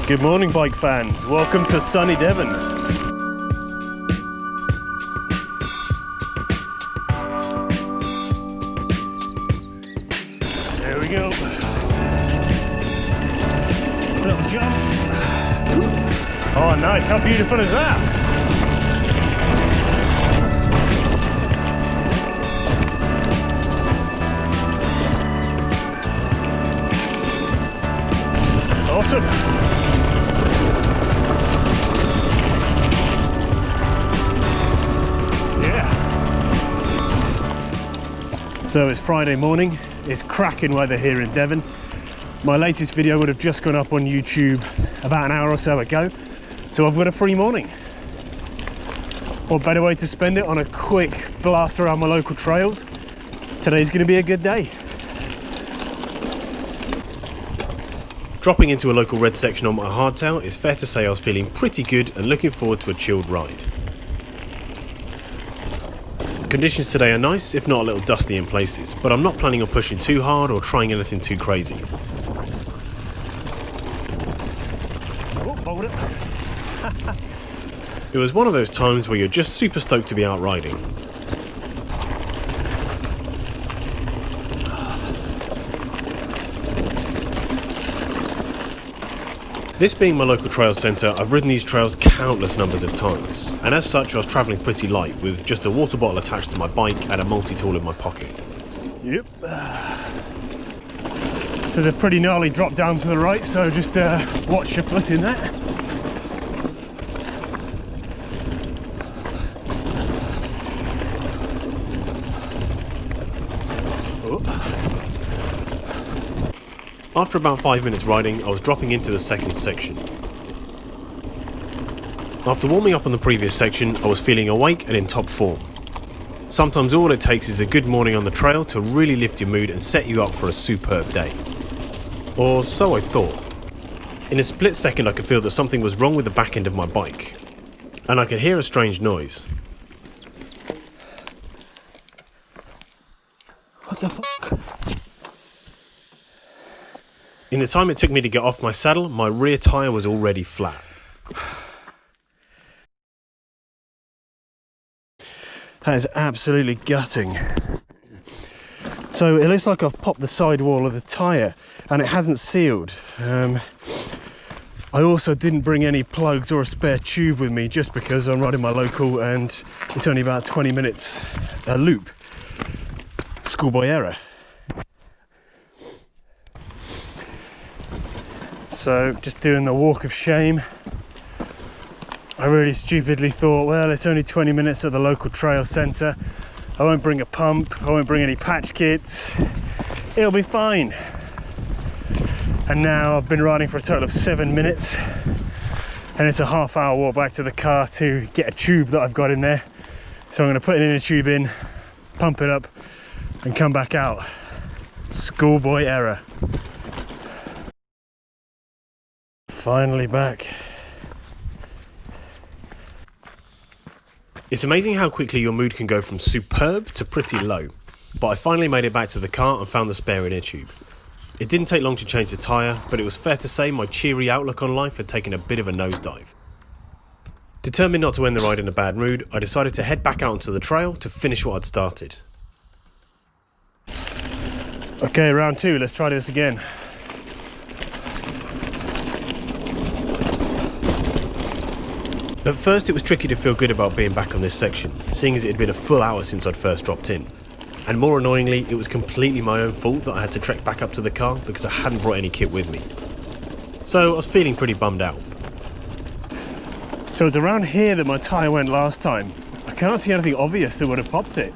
Good morning, bike fans. Welcome to sunny Devon. There we go. Little jump. Oh, nice. How beautiful is that? Awesome. Yeah. So it's Friday morning. It's cracking weather here in Devon. My latest video would have just gone up on YouTube about an hour or so ago. So I've got a free morning. What better way to spend it on a quick blast around my local trails? Today's going to be a good day. Dropping into a local red section on my hardtail, it's fair to say I was feeling pretty good and looking forward to a chilled ride. Conditions today are nice, if not a little dusty in places, but I'm not planning on pushing too hard or trying anything too crazy. Oh, hold it. It was one of those times where you're just super stoked to be out riding. This being my local trail centre, I've ridden these trails countless numbers of times, and as such I was travelling pretty light with just a water bottle attached to my bike and a multi-tool in my pocket. Yep. So there's a pretty gnarly drop down to the right, so just watch your foot in that. After about 5 minutes riding, I was dropping into the second section. After warming up on the previous section, I was feeling awake and in top form. Sometimes all it takes is a good morning on the trail to really lift your mood and set you up for a superb day. Or so I thought. In a split second I could feel that something was wrong with the back end of my bike, and I could hear a strange noise. What the fuck? In the time it took me to get off my saddle, my rear tyre was already flat. That is absolutely gutting. So it looks like I've popped the sidewall of the tyre and it hasn't sealed. I also didn't bring any plugs or a spare tube with me just because I'm riding my local and it's only about 20 minutes a loop. Schoolboy error. So just doing the walk of shame. I really stupidly thought, well, it's only 20 minutes at the local trail centre. I won't bring a pump, I won't bring any patch kits. It'll be fine. And now I've been riding for a total of 7 minutes and it's a half-hour walk back to the car to get a tube that I've got in there. So I'm going to put an inner tube in, pump it up and come back out. Schoolboy error. Finally back. It's amazing how quickly your mood can go from superb to pretty low, but I finally made it back to the car and found the spare inner tube. It didn't take long to change the tyre, but it was fair to say my cheery outlook on life had taken a bit of a nosedive. Determined not to end the ride in a bad mood, I decided to head back out onto the trail to finish what I'd started. Okay, round two, let's try this again. At first it was tricky to feel good about being back on this section, seeing as it had been a full hour since I'd first dropped in. And more annoyingly, it was completely my own fault that I had to trek back up to the car because I hadn't brought any kit with me. So I was feeling pretty bummed out. So it's around here that my tyre went last time. I can't see anything obvious that would have popped it.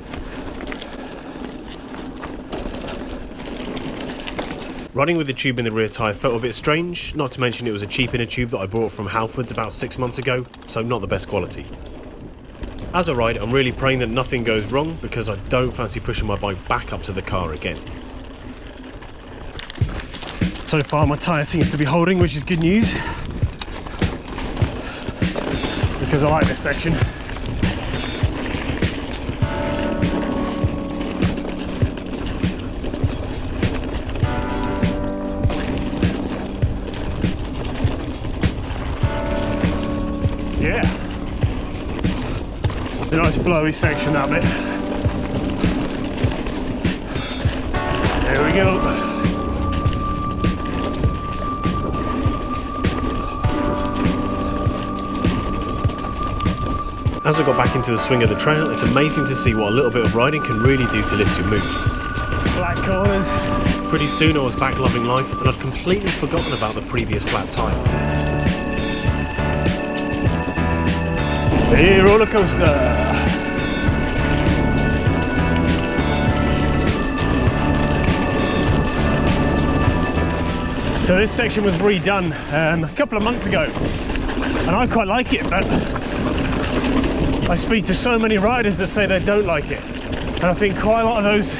Riding with the tube in the rear tyre felt a bit strange, not to mention it was a cheap inner tube that I bought from Halfords about 6 months ago, so not the best quality. As I ride, I'm really praying that nothing goes wrong because I don't fancy pushing my bike back up to the car again. So far my tyre seems to be holding, which is good news. Because I like this section. flowy section, that bit. There we go. As I got back into the swing of the trail, it's amazing to see what a little bit of riding can really do to lift your mood. Black corners. Pretty soon I was back loving life and I'd completely forgotten about the previous flat tyre. Hey, roller coaster. So this section was redone a couple of months ago, and I quite like it, but I speak to so many riders that say they don't like it, and I think quite a lot of those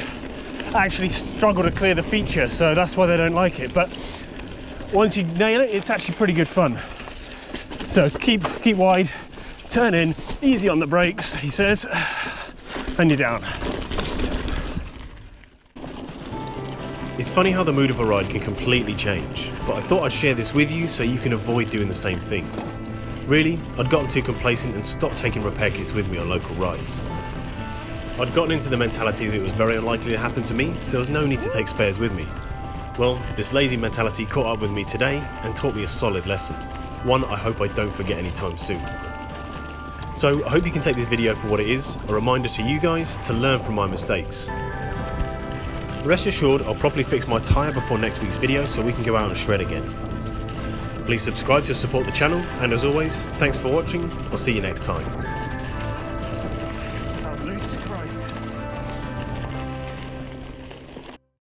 actually struggle to clear the feature, so that's why they don't like it. But once you nail it, it's actually pretty good fun. So keep wide, turn in, easy on the brakes, he says, and you're down. It's funny how the mood of a ride can completely change, but I thought I'd share this with you so you can avoid doing the same thing. Really, I'd gotten too complacent and stopped taking repair kits with me on local rides. I'd gotten into the mentality that it was very unlikely to happen to me, so there was no need to take spares with me. Well, this lazy mentality caught up with me today and taught me a solid lesson. One I hope I don't forget anytime soon. So I hope you can take this video for what it is, a reminder to you guys to learn from my mistakes. Rest assured I'll properly fix my tyre before next week's video so we can go out and shred again. Please subscribe to support the channel, and as always, thanks for watching. I'll see you next time.